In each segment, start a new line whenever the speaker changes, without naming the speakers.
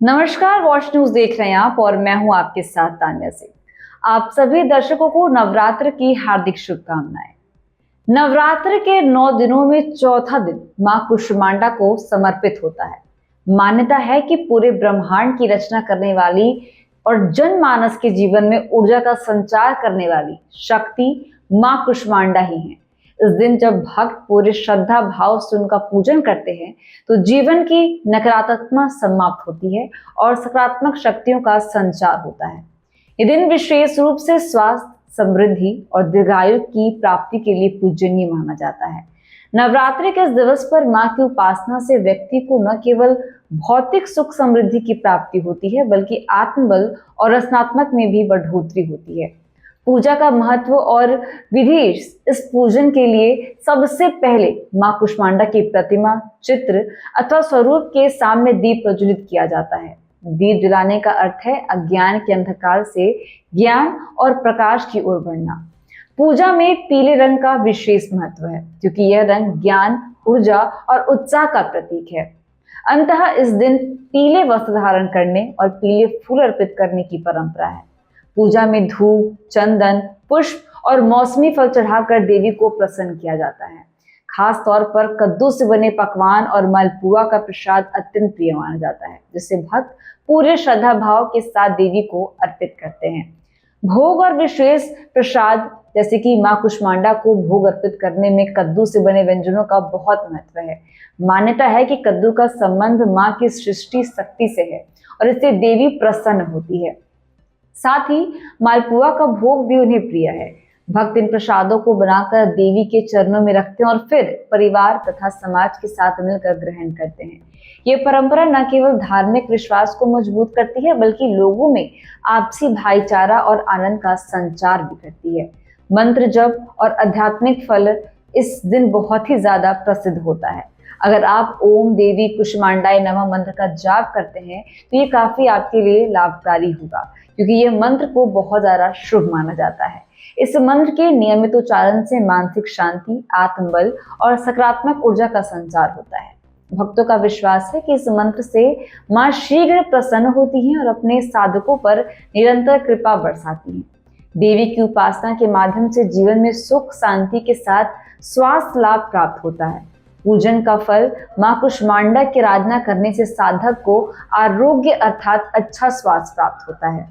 नमस्कार, watch news देख रहे हैं आप और मैं हूं आपके साथ तान्या सिंह। आप सभी दर्शकों को नवरात्र की हार्दिक शुभकामनाएं। नवरात्र के 9 दिनों में चौथा दिन मां कुष्मांडा को समर्पित होता है। मान्यता है कि पूरे ब्रह्मांड की रचना करने वाली और जनमानस के जीवन में ऊर्जा का संचार करने वाली शक्ति मां कुष्मांडा ही है। इस दिन जब भक्त पूरे श्रद्धा भाव से उनका पूजन करते हैं तो जीवन की नकारात्मकता समाप्त होती है और सकारात्मक शक्तियों का संचार होता है। ये दिन विशेष रूप से स्वास्थ्य, समृद्धि और दीर्घायु की प्राप्ति के लिए पूजनीय माना जाता है। नवरात्रि के इस दिवस पर मां की उपासना से व्यक्ति को न केवल भौतिक सुख समृद्धि की प्राप्ति होती है बल्कि आत्मबल और रचनात्मक में भी बढ़ोतरी होती है। पूजा का महत्व और विधि। इस पूजन के लिए सबसे पहले मां कुष्मांडा की प्रतिमा, चित्र अथवा स्वरूप के सामने दीप प्रज्वलित किया जाता है। दीप जलाने का अर्थ है अज्ञान के अंधकार से ज्ञान और प्रकाश की ओर बढ़ना। पूजा में पीले रंग का विशेष महत्व है क्योंकि यह रंग ज्ञान, ऊर्जा और उत्साह का प्रतीक है। अंततः इस दिन पीले वस्त्र धारण करने और पीले फूल अर्पित करने की परंपरा है। पूजा में धूप, चंदन, पुष्प और मौसमी फल चढ़ाकर देवी को प्रसन्न किया जाता है। खास तौर पर कद्दू से बने पकवान और मालपुआ का प्रसाद अत्यंत प्रिय माना जाता है, जिसे भक्त पूरे श्रद्धा भाव के साथ देवी को अर्पित करते हैं। भोग और विशेष प्रसाद जैसे कि मां कुष्मांडा को भोग अर्पित करने में कद्दू से बने व्यंजनों का बहुत महत्व है। मान्यता है कि कद्दू का संबंध मां की सृष्टि शक्ति से है और इससे देवी प्रसन्न होती है। साथ ही मालपुआ का भोग भी उन्हें प्रिय है। भक्त इन प्रसादों को बनाकर देवी के चरणों में रखते हैं और फिर परिवार तथा समाज के साथ मिलकर ग्रहण करते हैं। ये परंपरा न केवल धार्मिक विश्वास को मजबूत करती है बल्कि लोगों में आपसी भाईचारा और आनंद का संचार भी करती है। मंत्र जप और आध्यात्मिक फल इस दिन बहुत ही ज्यादा प्रसिद्ध होता है। अगर आप ओम देवी कुष्मांडाय नमः मंत्र का जाप करते हैं तो ये काफी आपके लिए लाभकारी होगा क्योंकि ये मंत्र को बहुत ज्यादा शुभ माना जाता है। इस मंत्र के नियमित उच्चारण से मानसिक शांति, आत्मबल और सकारात्मक ऊर्जा का संचार होता है। भक्तों का विश्वास है कि इस मंत्र से मां शीघ्र प्रसन्न होती हैं और अपने साधकों पर निरंतर कृपा बरसाती हैं। देवी की उपासना के माध्यम से जीवन में सुख शांति के साथ स्वास्थ्य लाभ प्राप्त होता है। पूजन का फल मां कुष्मांडा की आराधना करने से साधक को आरोग्य अर्थात अच्छा स्वास्थ्य प्राप्त होता है।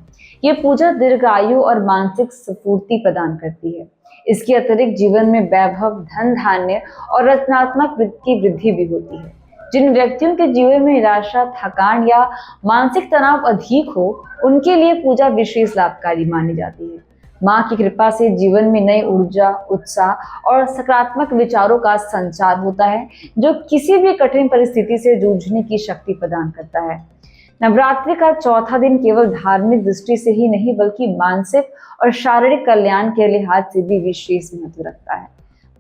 ये पूजा दीर्घायु और मानसिक स्फूर्ति प्रदान करती है। इसके अतिरिक्त जीवन में वैभव, धन धान्य और रचनात्मक की वृद्धि भी होती है। जिन व्यक्तियों के जीवन में निराशा, थकान या मानसिक तनाव अधिक हो, उनके लिए पूजा विशेष लाभकारी मानी जाती है। मां की कृपा से जीवन में नई ऊर्जा, उत्साह और सकारात्मक विचारों का संचार होता है, जो किसी भी कठिन परिस्थिति से जूझने की शक्ति प्रदान करता है। नवरात्रि का चौथा दिन केवल धार्मिक दृष्टि से ही नहीं बल्कि मानसिक और शारीरिक कल्याण के लिहाज से भी विशेष महत्व रखता है।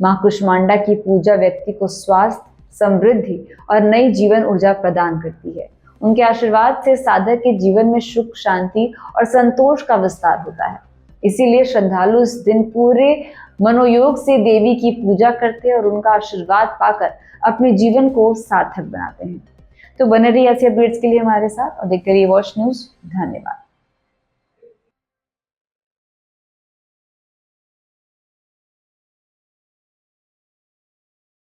मां कुष्मांडा की पूजा व्यक्ति को स्वास्थ्य, समृद्धि और नई जीवन ऊर्जा प्रदान करती है। उनके आशीर्वाद से साधक के जीवन में सुख, शांति और संतोष का विस्तार होता है। इसीलिए श्रद्धालु इस दिन पूरे मनोयोग से देवी की पूजा करते हैं और उनका आशीर्वाद पाकर अपने जीवन को सार्थक बनाते हैं। तो बने रहिए ऐसे अपडेट्स के लिए हमारे साथ और देखते रहिए वॉच न्यूज। धन्यवाद।